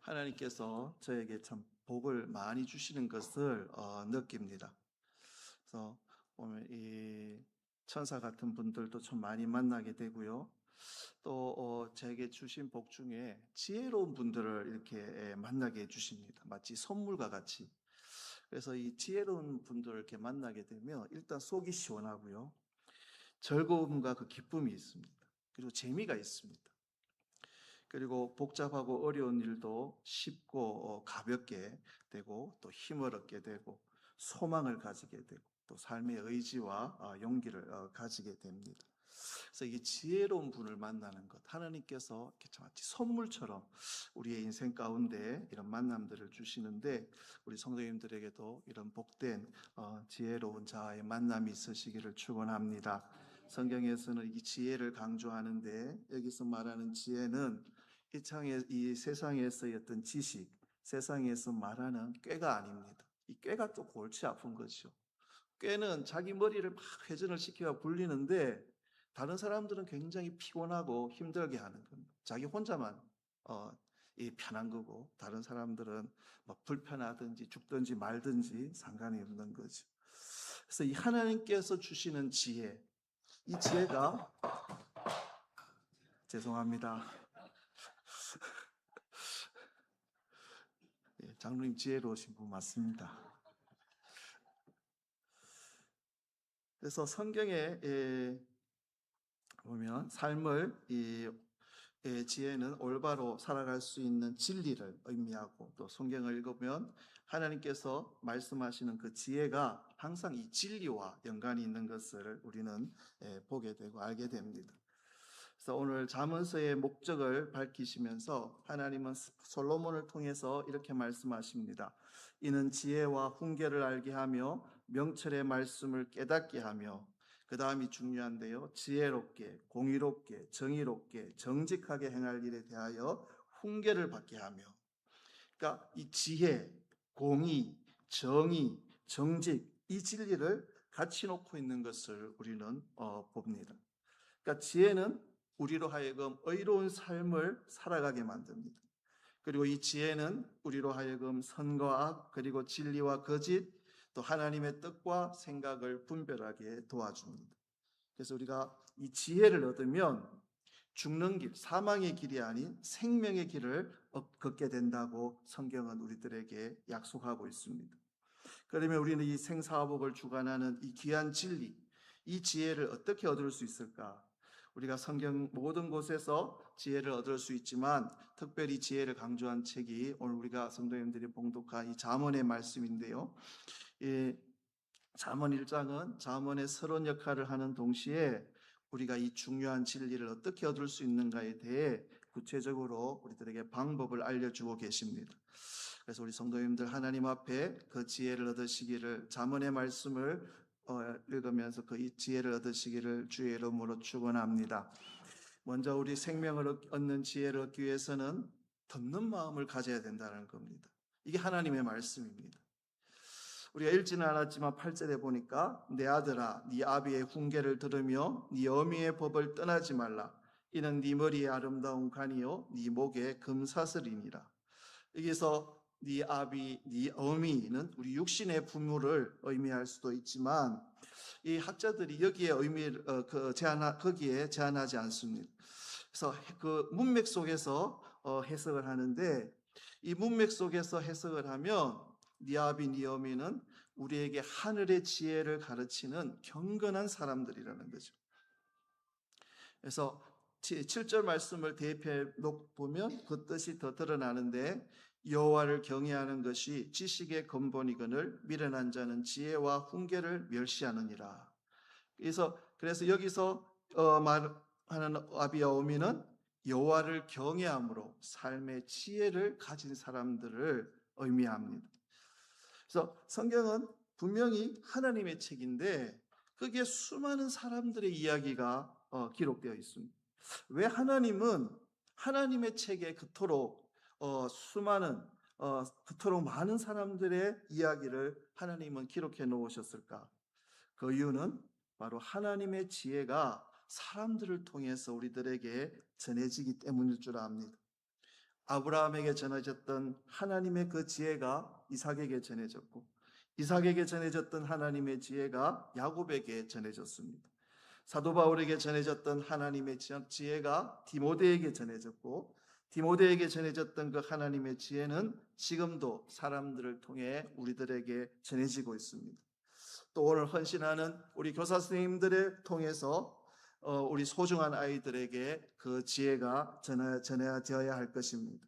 하나님께서 저에게 참 복을 많이 주시는 것을 느낍니다. 그래서 오늘 이 천사 같은 분들도 참 많이 만나게 되고요. 또 저에게 주신 복 중에 지혜로운 분들을 이렇게 만나게 해주십니다. 마치 선물과 같이. 그래서 이 지혜로운 분들을 이렇게 만나게 되면 일단 속이 시원하고요. 즐거움과 그 기쁨이 있습니다. 그리고 재미가 있습니다. 그리고 복잡하고 어려운 일도 쉽고 가볍게 되고 또 힘을 얻게 되고 소망을 가지게 되고 또 삶의 의지와 용기를 가지게 됩니다. 그래서 이게 지혜로운 분을 만나는 것, 하나님께서 마치 선물처럼 우리의 인생 가운데 이런 만남들을 주시는데 우리 성도님들에게도 이런 복된 지혜로운 자의 만남이 있으시기를 축원합니다. 성경에서는 이 지혜를 강조하는데 여기서 말하는 지혜는 이 세상에서의 어떤 지식, 세상에서 말하는 꾀가 아닙니다. 이 꾀가 또 골치 아픈 거죠. 꾀는 자기 머리를 막 회전을 시켜 굴리는데 다른 사람들은 굉장히 피곤하고 힘들게 하는 겁니다. 자기 혼자만 이 편한 거고 다른 사람들은 뭐 불편하든지 죽든지 말든지 상관이 없는 거죠. 그래서 이 하나님께서 주시는 지혜, 이 지혜가 죄송합니다. 장로님 지혜로우신 분 맞습니다. 그래서 성경에 보면 삶을 지혜는 올바로 살아갈 수 있는 진리를 의미하고 또 성경을 읽으면 하나님께서 말씀하시는 그 지혜가 항상 이 진리와 연관이 있는 것을 우리는 보게 되고 알게 됩니다. 그래서 오늘 잠언서의 목적을 밝히시면서 하나님은 솔로몬을 통해서 이렇게 말씀하십니다. 이는 지혜와 훈계를 알게 하며 명철의 말씀을 깨닫게 하며 그 다음이 중요한데요. 지혜롭게, 공의롭게, 정의롭게, 정직하게 행할 일에 대하여 훈계를 받게 하며 그러니까 이 지혜, 공의, 정의, 정직 이 진리를 같이 놓고 있는 것을 우리는 봅니다. 그러니까 지혜는 우리로 하여금 의로운 삶을 살아가게 만듭니다. 그리고 이 지혜는 우리로 하여금 선과 악, 그리고 진리와 거짓, 또 하나님의 뜻과 생각을 분별하게 도와줍니다. 그래서 우리가 이 지혜를 얻으면 죽는 길, 사망의 길이 아닌 생명의 길을 걷게 된다고 성경은 우리들에게 약속하고 있습니다. 그러면 우리는 이 생사복을 주관하는 이 귀한 진리, 이 지혜를 어떻게 얻을 수 있을까? 우리가 성경 모든 곳에서 지혜를 얻을 수 있지만 특별히 지혜를 강조한 책이 오늘 우리가 성도님들이 봉독한 이 잠언의 말씀인데요. 이 잠언 1장은 잠언의 서론 역할을 하는 동시에 우리가 이 중요한 진리를 어떻게 얻을 수 있는가에 대해 구체적으로 우리들에게 방법을 알려주고 계십니다. 그래서 우리 성도님들 하나님 앞에 그 지혜를 얻으시기를 잠언의 말씀을 읽으면서 그 지혜를 얻으시기를 주의 이름으로 축원합니다. 먼저 우리 생명을 얻는 지혜를 얻기 위해서는 듣는 마음을 가져야 된다는 겁니다. 이게 하나님의 말씀입니다. 우리가 읽지는 않았지만 8절에 보니까 내 아들아 네 아비의 훈계를 들으며 네 어미의 법을 떠나지 말라. 이는 네 머리에 아름다운 관이요 네 목에 금사슬이니라. 여기서 네 아비, 네 어미는 우리 육신의 부모를 의미할 수도 있지만 이 학자들이 여기에 의미를 거기에 제한하지 않습니다. 그래서 그 문맥 속에서 해석을 하는데 이 문맥 속에서 해석을 하면 네 아비, 네 어미는 우리에게 하늘의 지혜를 가르치는 경건한 사람들이라는 거죠. 그래서 7절 말씀을 대입해 보면 그 뜻이 더 드러나는데 여호와를 경외하는 것이 지식의 근본이거늘 미련한 자는 지혜와 훈계를 멸시하느니라. 그래서 여기서 말하는 아비와 어미는 여호와를 경외함으로 삶의 지혜를 가진 사람들을 의미합니다. 그래서 성경은 분명히 하나님의 책인데 거기에 수많은 사람들의 이야기가 기록되어 있습니다. 왜 하나님은 하나님의 책에 그토록 그토록 많은 사람들의 이야기를 하나님은 기록해 놓으셨을까? 그 이유는 바로 하나님의 지혜가 사람들을 통해서 우리들에게 전해지기 때문일 줄 압니다. 아브라함에게 전해졌던 하나님의 그 지혜가 이삭에게 전해졌고, 이삭에게 전해졌던 하나님의 지혜가 야곱에게 전해졌습니다. 사도 바울에게 전해졌던 하나님의 지혜가 디모데에게 전해졌고, 디모데에게 전해졌던 그 하나님의 지혜는 지금도 사람들을 통해 우리들에게 전해지고 있습니다. 또 오늘 헌신하는 우리 교사 선생님들을 통해서 우리 소중한 아이들에게 그 지혜가 전해져야 할 것입니다.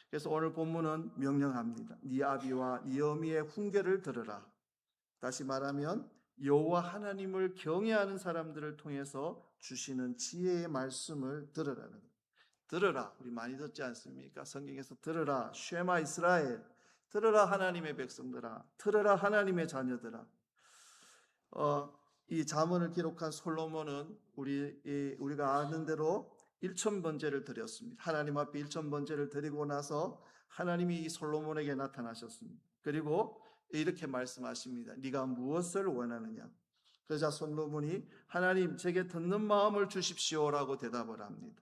그래서 오늘 본문은 명령합니다. 네 아비와 네 어미의 훈계를 들으라. 다시 말하면 여호와 하나님을 경외하는 사람들을 통해서 주시는 지혜의 말씀을 들으라는 거예요. 들으라. 우리 많이 듣지 않습니까? 성경에서 들으라. 쉐마 이스라엘. 들으라 하나님의 백성들아. 들으라 하나님의 자녀들아. 이 잠언을 기록한 솔로몬은 우리가 아는 대로 1,000번제를 드렸습니다. 하나님 앞에 1,000번제를 드리고 나서 하나님이 이 솔로몬에게 나타나셨습니다. 그리고 이렇게 말씀하십니다. 네가 무엇을 원하느냐? 그러자 솔로몬이 하나님 제게 듣는 마음을 주십시오라고 대답을 합니다.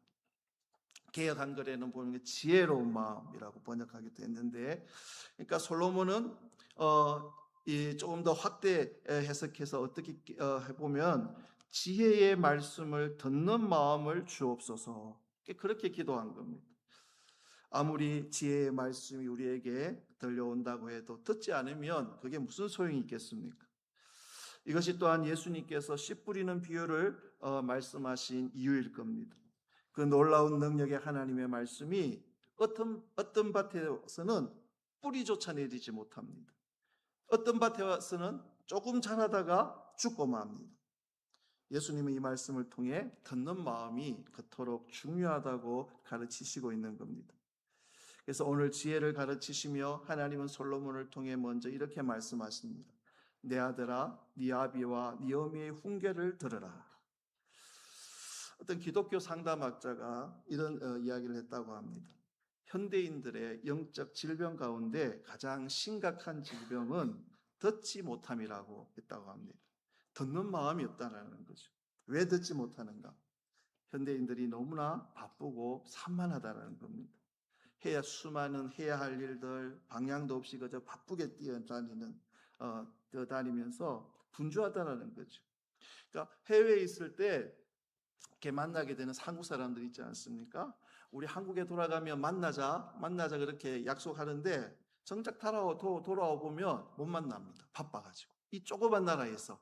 개역 한글에는 보면 지혜로운 마음이라고 번역하기도 했는데, 그러니까 솔로몬은 조금 더 확대 해석해서 어떻게 해보면 지혜의 말씀을 듣는 마음을 주옵소서, 그렇게 기도한 겁니다. 아무리 지혜의 말씀이 우리에게 들려온다고 해도 듣지 않으면 그게 무슨 소용이 있겠습니까? 이것이 또한 예수님께서 씨 뿌리는 비유를 말씀하신 이유일 겁니다. 그 놀라운 능력의 하나님의 말씀이 어떤 밭에서는 뿌리조차 내리지 못합니다. 어떤 밭에서는 조금 자라다가 죽고 맙니다. 예수님은 이 말씀을 통해 듣는 마음이 그토록 중요하다고 가르치시고 있는 겁니다. 그래서 오늘 지혜를 가르치시며 하나님은 솔로몬을 통해 먼저 이렇게 말씀하십니다. 내 아들아, 네 아비와 네 어미의 훈계를 들으라. 어떤 기독교 상담학자가 이런 이야기를 했다고 합니다. 현대인들의 영적 질병 가운데 가장 심각한 질병은 듣지 못함이라고 했다고 합니다. 듣는 마음이 없다는 거죠. 왜 듣지 못하는가? 현대인들이 너무나 바쁘고 산만하다는 겁니다. 수많은 해야 할 일들, 방향도 없이 그저 바쁘게 뛰어다니면서 분주하다는 거죠. 그러니까 해외에 있을 때 이렇게 만나게 되는 한국 사람들 있지 않습니까? 우리 한국에 돌아가면 만나자 그렇게 약속하는데 정작 돌아와 보면 못 만납니다. 바빠가지고. 이 조그만 나라에서.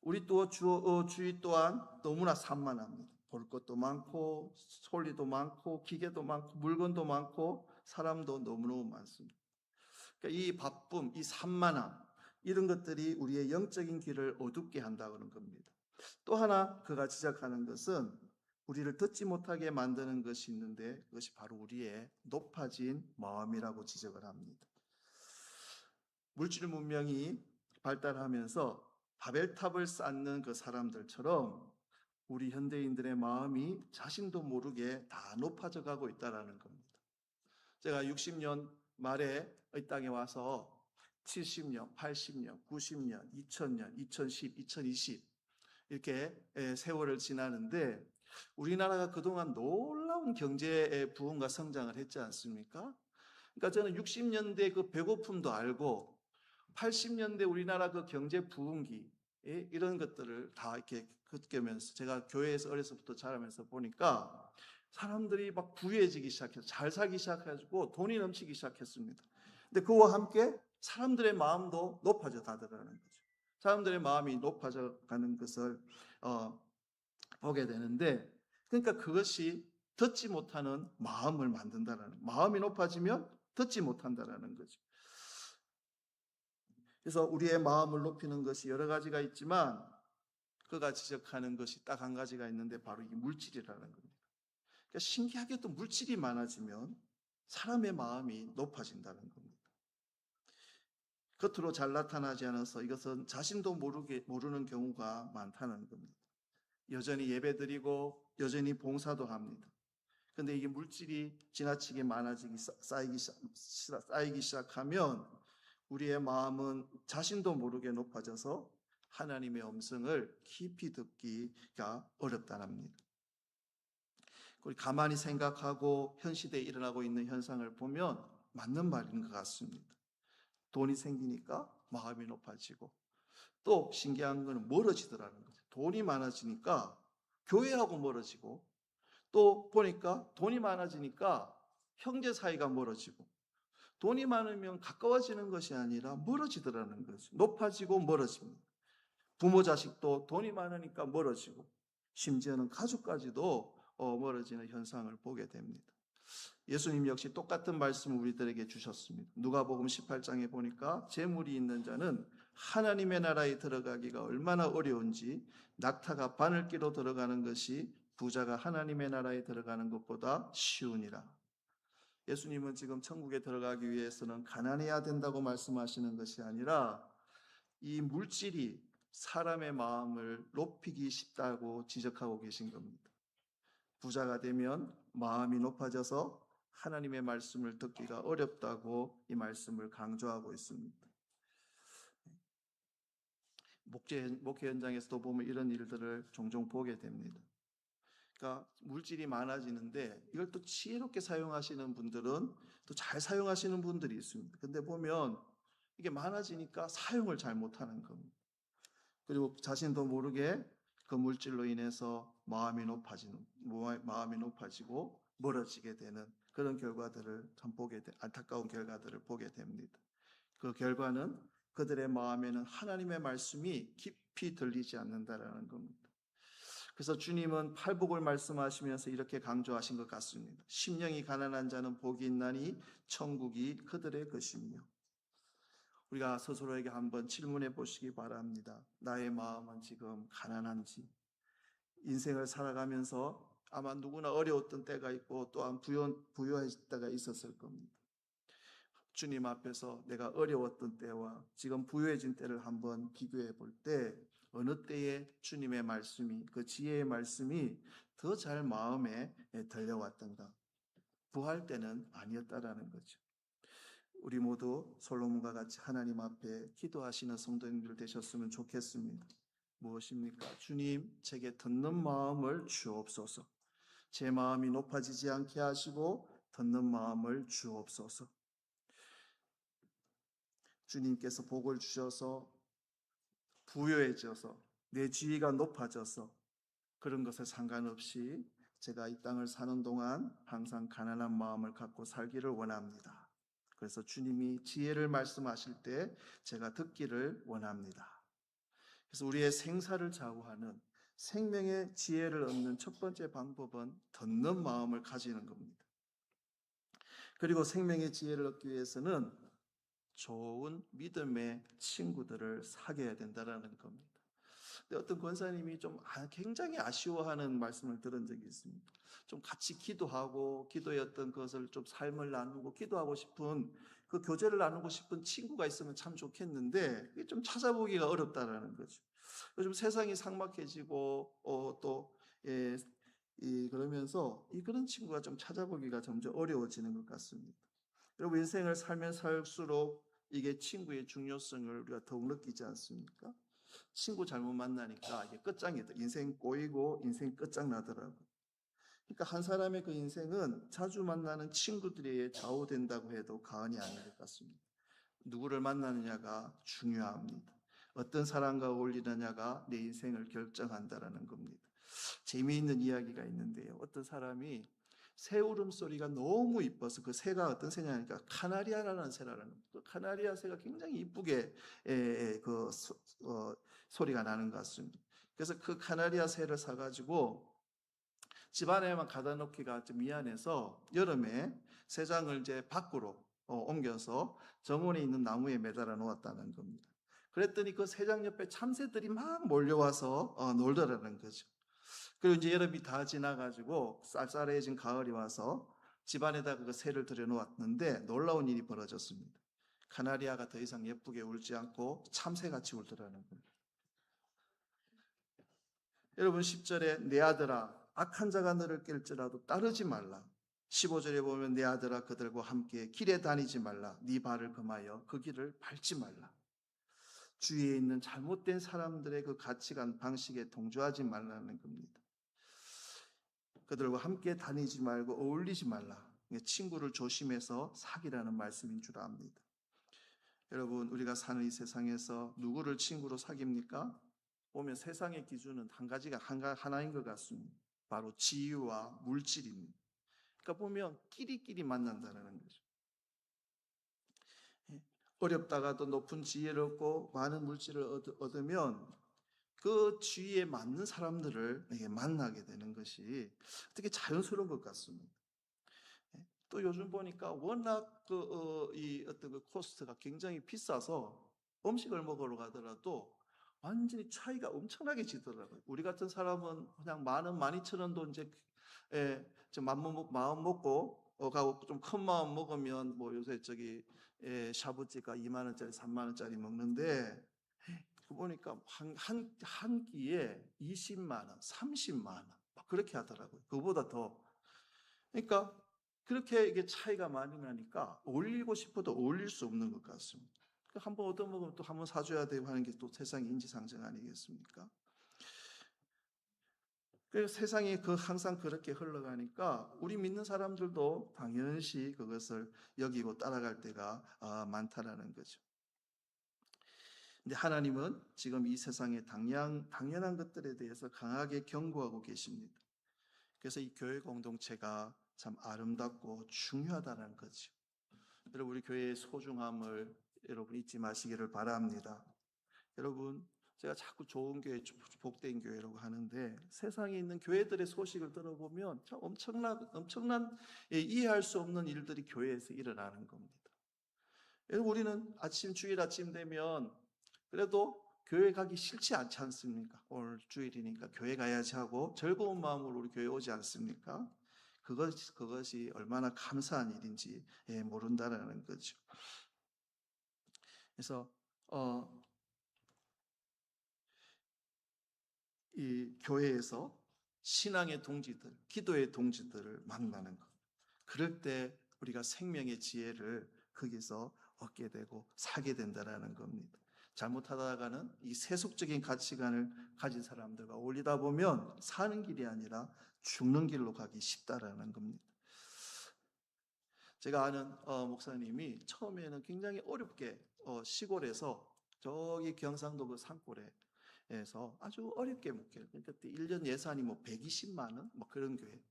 우리 또 주위 또한 너무나 산만합니다. 볼 것도 많고 소리도 많고 기계도 많고 물건도 많고 사람도 너무너무 많습니다. 그러니까 이 바쁨, 이 산만함 이런 것들이 우리의 영적인 길을 어둡게 한다는 겁니다. 또 하나 그가 지적하는 것은 우리를 듣지 못하게 만드는 것이 있는데 그것이 바로 우리의 높아진 마음이라고 지적을 합니다. 물질 문명이 발달하면서 바벨탑을 쌓는 그 사람들처럼 우리 현대인들의 마음이 자신도 모르게 다 높아져 가고 있다는 겁니다. 제가 60년 말에 이 땅에 와서 70년, 80년, 90년, 2000년, 2010, 2020 이렇게 세월을 지나는데 우리나라가 그동안 놀라운 경제 부흥과 성장을 했지 않습니까? 그러니까 저는 60년대 그 배고픔도 알고 80년대 우리나라 그 경제 부흥기 이런 것들을 다 이렇게 겪으면서 제가 교회에서 어려서부터 자라면서 보니까 사람들이 막 부유해지기 시작해서 잘 살기 시작해가지고 돈이 넘치기 시작했습니다. 근데 그와 함께 사람들의 마음도 높아져 가더라는 거죠. 사람들의 마음이 높아져 가는 것을 보게 되는데, 그러니까 그것이 듣지 못하는 마음을 만든다라는, 마음이 높아지면 듣지 못한다라는 거죠. 그래서 우리의 마음을 높이는 것이 여러 가지가 있지만 그가 지적하는 것이 딱 한 가지가 있는데 바로 이 물질이라는 겁니다. 그러니까 신기하게도 물질이 많아지면 사람의 마음이 높아진다는 겁니다. 겉으로 잘 나타나지 않아서 이것은 자신도 모르는 경우가 많다는 겁니다. 여전히 예배드리고 여전히 봉사도 합니다. 그런데 이게 물질이 지나치게 많아지기 쌓이기 시작하면 우리의 마음은 자신도 모르게 높아져서 하나님의 음성을 깊이 듣기가 어렵다는 겁니다. 우리 가만히 생각하고 현 시대에 일어나고 있는 현상을 보면 맞는 말인 것 같습니다. 돈이 생기니까 마음이 높아지고, 또 신기한 거는 멀어지더라는 거죠. 돈이 많아지니까 교회하고 멀어지고, 또 보니까 돈이 많아지니까 형제 사이가 멀어지고, 돈이 많으면 가까워지는 것이 아니라 멀어지더라는 거죠. 높아지고 멀어집니다. 부모 자식도 돈이 많으니까 멀어지고, 심지어는 가족까지도 멀어지는 현상을 보게 됩니다. 예수님 역시 똑같은 말씀을 우리들에게 주셨습니다. 누가복음 18장에 보니까 재물이 있는 자는 하나님의 나라에 들어가기가 얼마나 어려운지, 낙타가 바늘기로 들어가는 것이 부자가 하나님의 나라에 들어가는 것보다 쉬우니라. 예수님은 지금 천국에 들어가기 위해서는 가난해야 된다고 말씀하시는 것이 아니라 이 물질이 사람의 마음을 높이기 쉽다고 지적하고 계신 겁니다. 부자가 되면 마음이 높아져서 하나님의 말씀을 듣기가 어렵다고 이 말씀을 강조하고 있습니다. 목회 현장에서도 보면 이런 일들을 종종 보게 됩니다. 그러니까 물질이 많아지는데 이걸 또 지혜롭게 사용하시는 분들은 또 잘 사용하시는 분들이 있습니다. 근데 보면 이게 많아지니까 사용을 잘 못하는 겁니다. 그리고 자신도 모르게 그 물질로 인해서 마음이 높아지고 멀어지게 되는 그런 결과들을 안타까운 결과들을 보게 됩니다. 그 결과는 그들의 마음에는 하나님의 말씀이 깊이 들리지 않는다라는 겁니다. 그래서 주님은 팔복을 말씀하시면서 이렇게 강조하신 것 같습니다. 심령이 가난한 자는 복이 있나니 천국이 그들의 것이며. 우리가 스스로에게 한번 질문해 보시기 바랍니다. 나의 마음은 지금 가난한지, 인생을 살아가면서 아마 누구나 어려웠던 때가 있고 또한 부유했을 때가 있었을 겁니다. 주님 앞에서 내가 어려웠던 때와 지금 부유해진 때를 한번 비교해 볼 때 어느 때에 주님의 말씀이, 그 지혜의 말씀이 더 잘 마음에 들려왔던가? 부할 때는 아니었다라는 거죠. 우리 모두 솔로몬과 같이 하나님 앞에 기도하시는 성도님들 되셨으면 좋겠습니다. 무엇입니까? 주님, 제게 듣는 마음을 주옵소서. 제 마음이 높아지지 않게 하시고 듣는 마음을 주옵소서. 주님께서 복을 주셔서 부유해져서 내 지위가 높아져서 그런 것에 상관없이 제가 이 땅을 사는 동안 항상 가난한 마음을 갖고 살기를 원합니다. 그래서 주님이 지혜를 말씀하실 때 제가 듣기를 원합니다. 그래서 우리의 생사를 좌우하는 생명의 지혜를 얻는 첫 번째 방법은 듣는 마음을 가지는 겁니다. 그리고 생명의 지혜를 얻기 위해서는 좋은 믿음의 친구들을 사귀어야 된다는 겁니다. 근데 어떤 권사님이 좀 굉장히 아쉬워하는 말씀을 들은 적이 있습니다. 좀 같이 기도하고 기도의 어떤 것을 좀 삶을 나누고 기도하고 싶은 그 교제를 나누고 싶은 친구가 있으면 참 좋겠는데 그게 좀 찾아보기가 어렵다라는 거죠. 요즘 세상이 삭막해지고 또 그러면서 그런 친구가 좀 찾아보기가 점점 어려워지는 것 같습니다. 여러분 인생을 살면 살수록 이게 친구의 중요성을 우리가 더욱 느끼지 않습니까? 친구 잘못 만나니까 이게 끝장이다. 인생 꼬이고 인생 끝장나더라고요. 그러니까 한 사람의 그 인생은 자주 만나는 친구들에 의해 좌우된다고 해도 과언이 아닌 것 같습니다. 누구를 만나느냐가 중요합니다. 어떤 사람과 어울리느냐가 내 인생을 결정한다라는 겁니다. 재미있는 이야기가 있는데요. 어떤 사람이 새 울음소리가 너무 이뻐서 그 새가 어떤 새냐니까 카나리아라는 새라는 겁니다. 그 카나리아 새가 굉장히 이쁘게 소리가 나는 것 같습니다. 그래서 그 카나리아 새를 사가지고 집안에만 가다 놓기가 좀 미안해서 여름에 새장을 이제 밖으로 옮겨서 정원에 있는 나무에 매달아 놓았다는 겁니다. 그랬더니 그 새장 옆에 참새들이 막 몰려와서 놀더라는 거죠. 그리고 이제 여름이 다 지나가지고 쌀쌀해진 가을이 와서 집안에다가 그 새를 들여놓았는데 놀라운 일이 벌어졌습니다. 카나리아가 더 이상 예쁘게 울지 않고 참새같이 울더라는 겁니다. 여러분 10절에 내 아들아 악한 자가 너를 깰지라도 따르지 말라. 15절에 보면 내 아들아 그들과 함께 길에 다니지 말라. 네 발을 금하여 그 길을 밟지 말라. 주위에 있는 잘못된 사람들의 그 가치관 방식에 동조하지 말라는 겁니다. 그들과 함께 다니지 말고 어울리지 말라. 친구를 조심해서 사귀라는 말씀인 줄 압니다. 여러분, 우리가 사는 이 세상에서 누구를 친구로 사깁니까? 보면 세상의 기준은 한 가지가 하나인 것 같습니다. 바로 지위와 물질입니다. 그러니까 보면 끼리끼리 만난다는 거죠. 어렵다가도 높은 지혜를 얻고 많은 물질을 얻으면 그 지위에 맞는 사람들을 만나게 되는 것이 어떻게 자연스러운 것 같습니다. 또 요즘 보니까 워낙 이 어떤 그 코스트가 굉장히 비싸서 음식을 먹으러 가더라도 완전히 차이가 엄청나게 지더라고요. 우리 같은 사람은 그냥 10,000원, 12,000원도 이제 좀 마음 먹고 가고 좀 큰 마음 먹으면 뭐 요새 저기 샤브찌가 2만 원짜리, 3만 원짜리 먹는데 그 보니까 한 끼에 20만 원, 30만 원 막 그렇게 하더라고요. 그보다 더. 그러니까 그렇게 이게 차이가 많이 나니까 올리고 싶어도 올릴 수 없는 것 같습니다. 한번 얻어먹으면 또 한번 사줘야 되고 하는 게 또 세상의 인지상정 아니겠습니까? 그래서 세상이 항상 그렇게 흘러가니까 우리 믿는 사람들도 당연시 그것을 여기고 따라갈 때가 많다라는 거죠. 근데 하나님은 지금 이 세상의 당연한 것들에 대해서 강하게 경고하고 계십니다. 그래서 이 교회 공동체가 참 아름답고 중요하다는 거죠. 여러분, 우리 교회의 소중함을 여러분 잊지 마시기를 바랍니다. 여러분, 제가 자꾸 좋은 교회, 복된 교회라고 하는데 세상에 있는 교회들의 소식을 들어보면 참 엄청난 이해할 수 없는 일들이 교회에서 일어나는 겁니다. 여러분, 우리는 주일 아침 되면 그래도 교회 가기 싫지 않지 않습니까? 오늘 주일이니까 교회 가야지 하고 즐거운 마음으로 우리 교회 오지 않습니까? 그것이 얼마나 감사한 일인지 모른다라는 거죠. 그래서 이 교회에서 신앙의 동지들, 기도의 동지들을 만나는 것. 그럴 때 우리가 생명의 지혜를 거기서 얻게 되고 사게 된다라는 겁니다. 잘못하다가는 이 세속적인 가치관을 가진 사람들과 어울리다 보면 사는 길이 아니라 죽는 길로 가기 쉽다라는 겁니다. 제가 아는 목사님이 처음에는 굉장히 어렵게 시골에서 저기 경상도 그 산골에서 아주 어렵게 목회를. 그때 1년 예산이 뭐 120만 원? 뭐 그런 교회.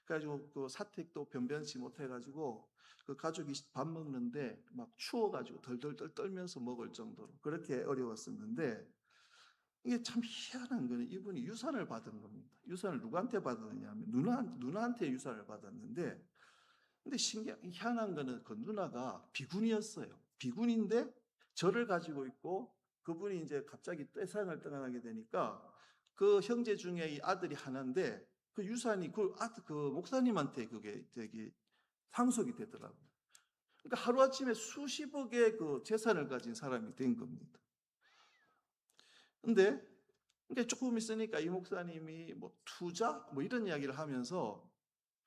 그래가지고 그 사택도 변변치 못해가지고 그 가족이 밥 먹는데 막 추워가지고 덜덜덜 떨면서 먹을 정도로 그렇게 어려웠었는데 이게 참 희한한 거는 이분이 유산을 받은 겁니다. 유산을 누구한테 받았느냐 하면 누나한테 유산을 받았는데 근데 희한한 거는 그 누나가 비군이었어요. 비군인데 저를 가지고 있고 그분이 이제 갑자기 세상을 떠나게 되니까 그 형제 중에 이 아들이 하나인데 그 유산이 그 목사님한테 그게 되게 상속이 되더라고요. 그러니까 하루아침에 수십억의 그 재산을 가진 사람이 된 겁니다. 근데 조금 있으니까 이 목사님이 뭐 투자 뭐 이런 이야기를 하면서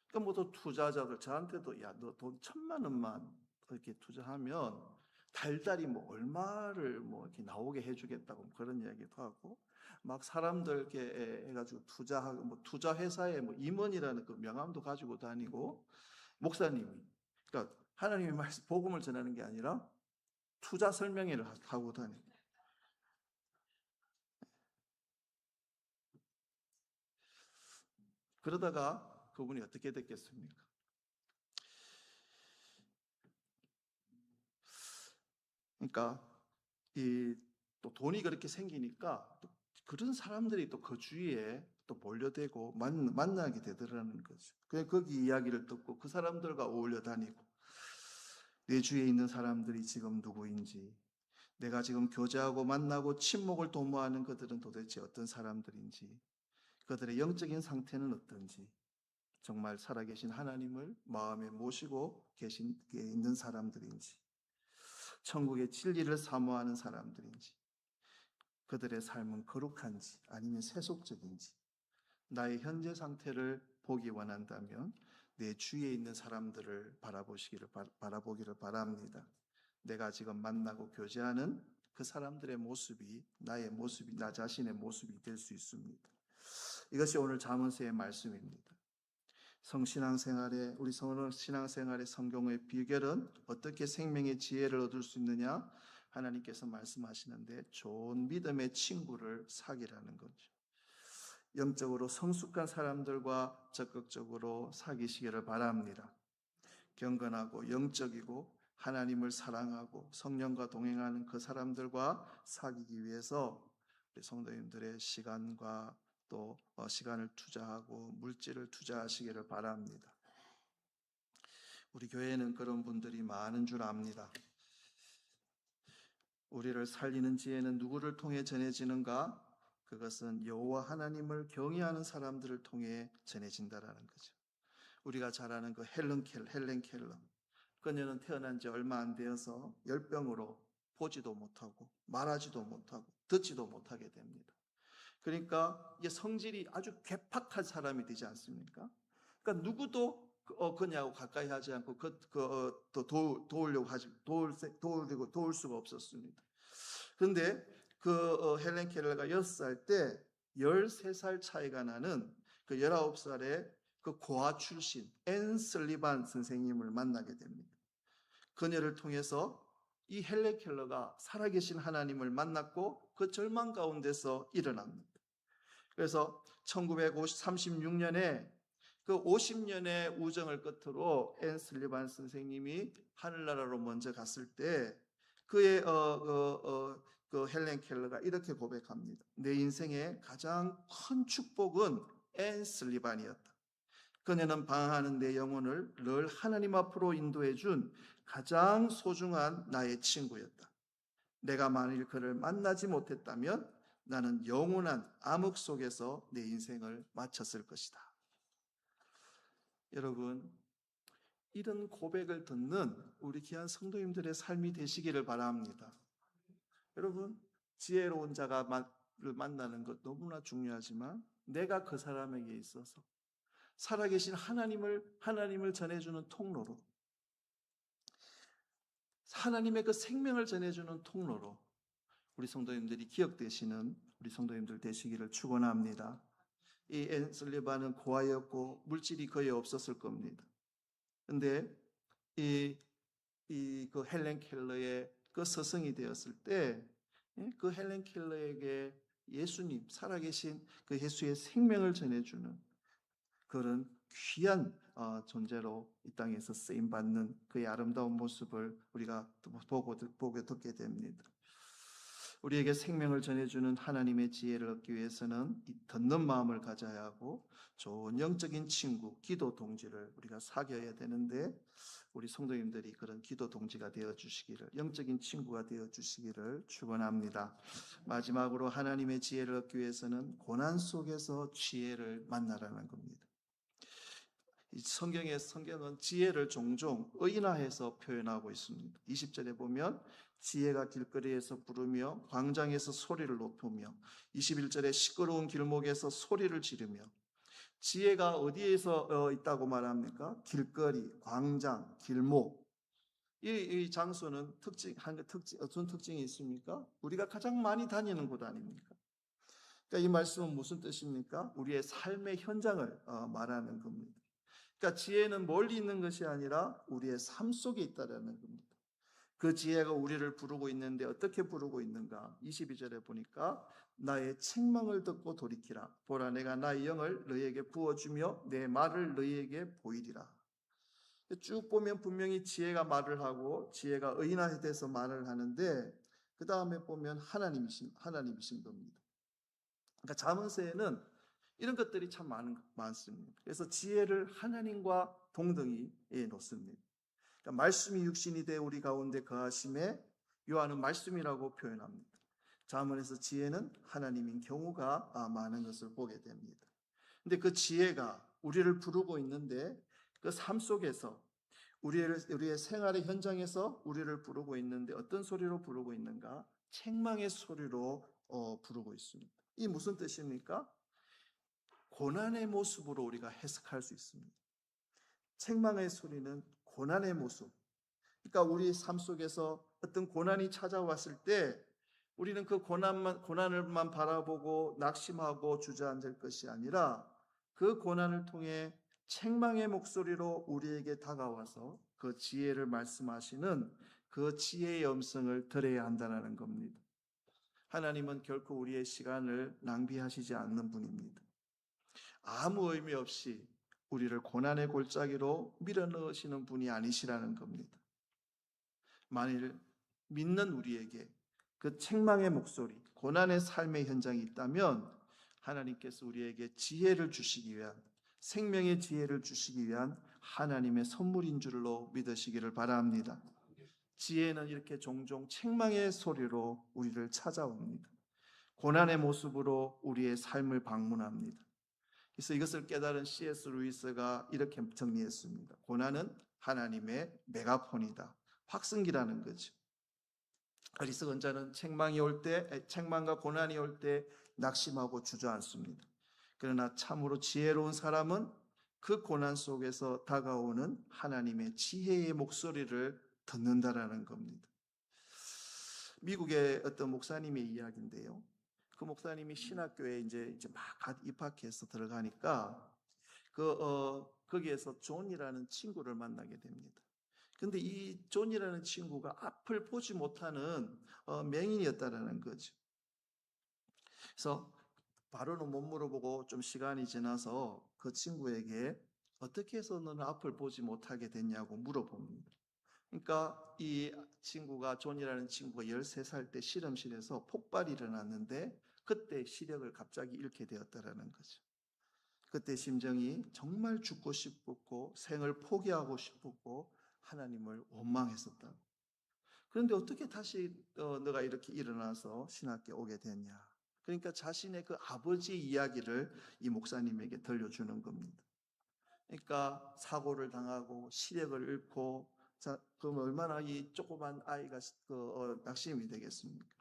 그러니까 뭐 또 투자자들 저한테도 야, 너 돈 1,000만 원만 이렇게 투자하면 달달이 뭐 얼마를 뭐 이렇게 나오게 해주겠다고 그런 이야기도 하고 막 사람들 이렇게 해가지고 투자하고 뭐 투자 회사에 뭐 임원이라는 그 명함도 가지고 다니고 목사님이 그러니까 하나님의 말씀 복음을 전하는 게 아니라 투자 설명회를 하고 다니고 그러다가 그분이 어떻게 됐겠습니까? 그러니까 이 또 돈이 그렇게 생기니까 또 그런 사람들이 또 그 주위에 또 몰려대고 만나게 되더라는 거죠. 그냥 거기 이야기를 듣고 그 사람들과 어울려 다니고 내 주위에 있는 사람들이 지금 누구인지 내가 지금 교제하고 만나고 친목을 도모하는 그들은 도대체 어떤 사람들인지 그들의 영적인 상태는 어떤지 정말 살아계신 하나님을 마음에 모시고 계신 게 있는 사람들인지 천국의 진리를 사모하는 사람들인지 그들의 삶은 거룩한지 아니면 세속적인지 나의 현재 상태를 보기 원한다면 내 주위에 있는 사람들을 바라보기를 바랍니다. 내가 지금 만나고 교제하는 그 사람들의 모습이 나의 모습이 나 자신의 모습이 될 수 있습니다. 이것이 오늘 잠언서의 말씀입니다. 우리 신앙생활의 성공의 비결은 어떻게 생명의 지혜를 얻을 수 있느냐? 하나님께서 말씀하시는데 좋은 믿음의 친구를 사귀라는 거죠. 영적으로 성숙한 사람들과 적극적으로 사귀시기를 바랍니다. 경건하고 영적이고 하나님을 사랑하고 성령과 동행하는 그 사람들과 사귀기 위해서 우리 성도님들의 시간과 또 시간을 투자하고 물질을 투자하시기를 바랍니다. 우리 교회에는 그런 분들이 많은 줄 압니다. 우리를 살리는 지혜는 누구를 통해 전해지는가? 그것은 여호와 하나님을 경외하는 사람들을 통해 전해진다라는 거죠. 우리가 잘 아는 그 헬렌 켈러. 그녀는 태어난 지 얼마 안 되어서 열병으로 보지도 못하고 말하지도 못하고 듣지도 못하게 됩니다. 그러니까 이게 성질이 아주 괴팍한 사람이 되지 않습니까? 그러니까 누구도 그녀하고 가까이 하지 않고 도울 수가 없었습니다. 그런데 헬렌 켈러가 6살 때 13살 차이가 나는 그 19살의 그 고아 출신 앤 슬리반 선생님을 만나게 됩니다. 그녀를 통해서 이 헬렌 켈러가 살아계신 하나님을 만났고 그 절망 가운데서 일어납니다. 그래서 1936년에 그 50년의 우정을 끝으로 앤 슬리반 선생님이 하늘나라로 먼저 갔을 때 그의 그 헬렌 켈러가 이렇게 고백합니다. 내 인생의 가장 큰 축복은 앤 슬리반이었다. 그녀는 방황하는 내 영혼을 늘 하나님 앞으로 인도해 준 가장 소중한 나의 친구였다. 내가 만일 그를 만나지 못했다면 나는 영원한 암흑 속에서 내 인생을 마쳤을 것이다. 여러분, 이런 고백을 듣는 우리 귀한 성도님들의 삶이 되시기를 바랍니다. 여러분, 지혜로운 자가 만나는 것 너무나 중요하지만 내가 그 사람에게 있어서 살아계신 하나님을 전해주는 통로로, 하나님의 그 생명을 전해주는 통로로 우리 성도님들이 기억되시는 우리 성도님들 되시기를 축원합니다. 이 앤 슬리반은 고아였고 물질이 거의 없었을 겁니다. 근데 그 헬렌 켈러의 그 스승이 되었을 때 그 헬렌 켈러에게 예수님, 살아계신 그 예수의 생명을 전해주는 그런 귀한 존재로 이 땅에서 쓰임받는 그의 아름다운 모습을 우리가 보고 듣게 됩니다. 우리에게 생명을 전해주는 하나님의 지혜를 얻기 위해서는 듣는 마음을 가져야 하고 좋은 영적인 친구, 기도 동지를 우리가 사귀어야 되는데 우리 성도님들이 그런 기도 동지가 되어주시기를, 영적인 친구가 되어주시기를 축원합니다. 마지막으로 하나님의 지혜를 얻기 위해서는 고난 속에서 지혜를 만나라는 겁니다. 성경은 지혜를 종종 의인화해서 표현하고 있습니다. 20절에 보면 지혜가 길거리에서 부르며 광장에서 소리를 높이며 21절에 시끄러운 길목에서 소리를 지르며 지혜가 어디에서 있다고 말합니까? 길거리, 광장, 길목. 이 장소는 어떤 특징이 있습니까? 우리가 가장 많이 다니는 곳 아닙니까? 그러니까 이 말씀은 무슨 뜻입니까? 우리의 삶의 현장을 말하는 겁니다. 그러니까 지혜는 멀리 있는 것이 아니라 우리의 삶 속에 있다라는 겁니다. 그 지혜가 우리를 부르고 있는데 어떻게 부르고 있는가? 22절에 보니까 나의 책망을 듣고 돌이키라. 보라, 내가 나의 영을 너희에게 부어주며 내 말을 너희에게 보이리라. 쭉 보면 분명히 지혜가 말을 하고 지혜가 의인화에 대해서 말을 하는데 그 다음에 보면 하나님이신 겁니다. 그러니까 잠언서에는 이런 것들이 참 많습니다. 그래서 지혜를 하나님과 동등히 놓습니다. 그러니까 말씀이 육신이 돼 우리 가운데 거하심에 요한은 말씀이라고 표현합니다. 잠언에서 지혜는 하나님인 경우가 많은 것을 보게 됩니다. 근데 그 지혜가 우리를 부르고 있는데 그 삶 속에서 우리의 생활의 현장에서 우리를 부르고 있는데 어떤 소리로 부르고 있는가? 책망의 소리로 부르고 있습니다. 이 무슨 뜻입니까? 고난의 모습으로 우리가 해석할 수 있습니다. 책망의 소리는 고난의 모습. 그러니까 우리 삶 속에서 어떤 고난이 찾아왔을 때 우리는 그 고난을만 바라보고 낙심하고 주저앉을 것이 아니라 그 고난을 통해 책망의 목소리로 우리에게 다가와서 그 지혜를 말씀하시는 그 지혜의 음성을 들어야 한다는 겁니다. 하나님은 결코 우리의 시간을 낭비하시지 않는 분입니다. 아무 의미 없이 우리를 고난의 골짜기로 밀어넣으시는 분이 아니시라는 겁니다. 만일 믿는 우리에게 그 책망의 목소리, 고난의 삶의 현장이 있다면 하나님께서 우리에게 지혜를 주시기 위한, 생명의 지혜를 주시기 위한 하나님의 선물인 줄로 믿으시기를 바랍니다. 지혜는 이렇게 종종 책망의 소리로 우리를 찾아옵니다. 고난의 모습으로 우리의 삶을 방문합니다. 그래서 이것을 깨달은 C.S. 루이스가 이렇게 정리했습니다. 고난은 하나님의 메가폰이다. 확성기라는 거죠. 어리석은 자는 책망과 고난이 올 때 낙심하고 주저앉습니다. 그러나 참으로 지혜로운 사람은 그 고난 속에서 다가오는 하나님의 지혜의 목소리를 듣는다라는 겁니다. 미국의 어떤 목사님의 이야기인데요. 그 목사님이 신학교에 이제 막 입학해서 들어가니까 거기에서 존이라는 친구를 만나게 됩니다. 근데 이 존이라는 친구가 앞을 보지 못하는 맹인이었다라는 거죠. 그래서 바로는 못 물어보고 좀 시간이 지나서 그 친구에게 어떻게 해서 너는 앞을 보지 못하게 됐냐고 물어봅니다. 그러니까 이 친구가 존이라는 친구가 13살 때 실험실에서 폭발이 일어났는데 그때 시력을 갑자기 잃게 되었다라는 거죠. 그때 심정이 정말 죽고 싶었고 생을 포기하고 싶었고 하나님을 원망했었다. 그런데 어떻게 다시 너가 이렇게 일어나서 신학교에 오게 됐냐? 그러니까 자신의 그 아버지 이야기를 이 목사님에게 들려주는 겁니다. 그러니까 사고를 당하고 시력을 잃고 그럼 얼마나 이 조그만 아이가 낙심이 되겠습니까?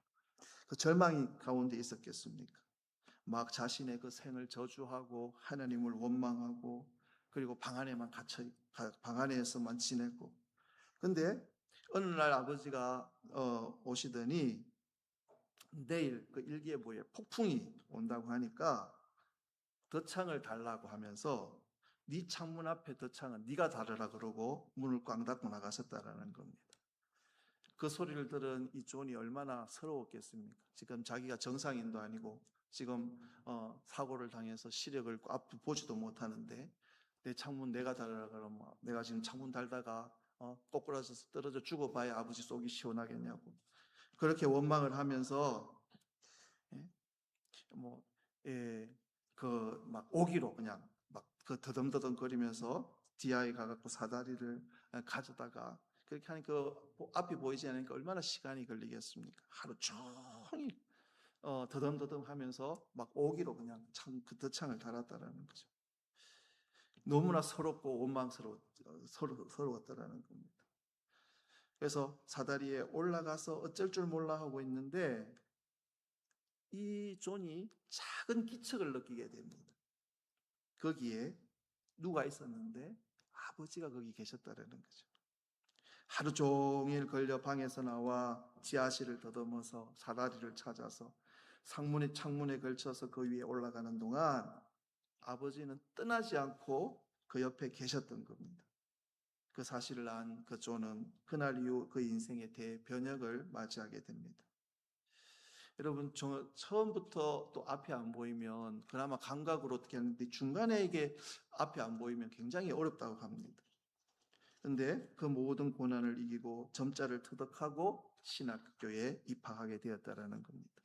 그 절망이 가운데 있었겠습니까? 막 자신의 그 생을 저주하고 하나님을 원망하고 그리고 방 안에서만 지내고. 근데 어느 날 아버지가 오시더니 내일 그 일기예보에 폭풍이 온다고 하니까 덧창을 달라고 하면서 네 창문 앞에 덧창은 네가 달으라 그러고 문을 꽝 닫고 나가셨다라는 겁니다. 그 소리를 들은 이 존이 얼마나 서러웠겠습니까? 지금 자기가 정상인도 아니고 지금 사고를 당해서 시력을 앞을 보지도 못하는데 내 창문 내가 달으라 그러면 내가 지금 창문 달다가 꼬꾸라져서 떨어져 죽어봐야 아버지 속이 시원하겠냐고 그렇게 원망을 하면서 막 오기로 그냥 막 그 더듬더듬 거리면서 DI 가갖고 사다리를 가져다가 그렇게 하니까 앞이 보이지 않으니까 얼마나 시간이 걸리겠습니까? 하루 종일 더듬더듬 하면서 막 오기로 그냥 그 덧창을 달았다라는 거죠. 너무나 서럽고 원망스러웠다라는 겁니다. 그래서 사다리에 올라가서 어쩔 줄 몰라 하고 있는데 이 존이 작은 기척을 느끼게 됩니다. 거기에 누가 있었는데 아버지가 거기 계셨다라는 거죠. 하루 종일 걸려 방에서 나와 지하실을 더듬어서 사다리를 찾아서 창문에 걸쳐서 그 위에 올라가는 동안 아버지는 떠나지 않고 그 옆에 계셨던 겁니다. 그 사실을 안 그 존은 그날 이후 그 인생의 대변혁을 맞이하게 됩니다. 여러분 처음부터 또 앞이 안 보이면 그나마 감각으로 어떻게 하는데 중간에 이게 앞이 안 보이면 굉장히 어렵다고 합니다. 그런데 그 모든 고난을 이기고 점자를 터득하고 신학교에 입학하게 되었다라는 겁니다.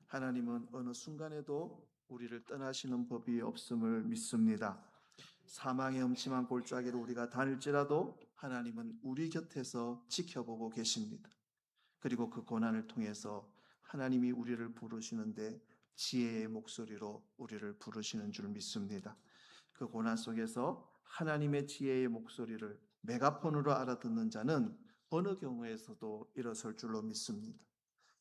하나님은 어느 순간에도 우리를 떠나시는 법이 없음을 믿습니다. 사망의 음침한 골짜기로 우리가 다닐지라도 하나님은 우리 곁에서 지켜보고 계십니다. 그리고 그 고난을 통해서 하나님이 우리를 부르시는데 지혜의 목소리로 우리를 부르시는 줄 믿습니다. 그 고난 속에서 하나님의 지혜의 목소리를 메가폰으로 알아듣는 자는 어느 경우에서도 일어설 줄로 믿습니다.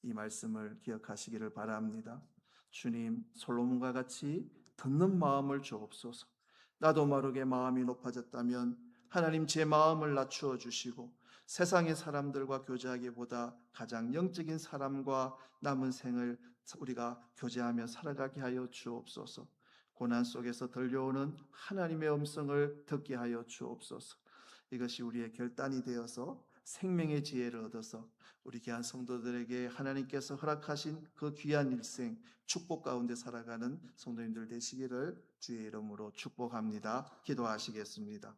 이 말씀을 기억하시기를 바랍니다. 주님, 솔로몬과 같이 듣는 마음을 주옵소서. 나도 모르게 마음이 높아졌다면 하나님 제 마음을 낮추어 주시고 세상의 사람들과 교제하기보다 가장 영적인 사람과 남은 생을 우리가 교제하며 살아가게 하여 주옵소서. 고난 속에서 들려오는 하나님의 음성을 듣게 하여 주옵소서. 이것이 우리의 결단이 되어서 생명의 지혜를 얻어서 우리 귀한 성도들에게 하나님께서 허락하신 그 귀한 일생 축복 가운데 살아가는 성도님들 되시기를 주의 이름으로 축복합니다. 기도하시겠습니다.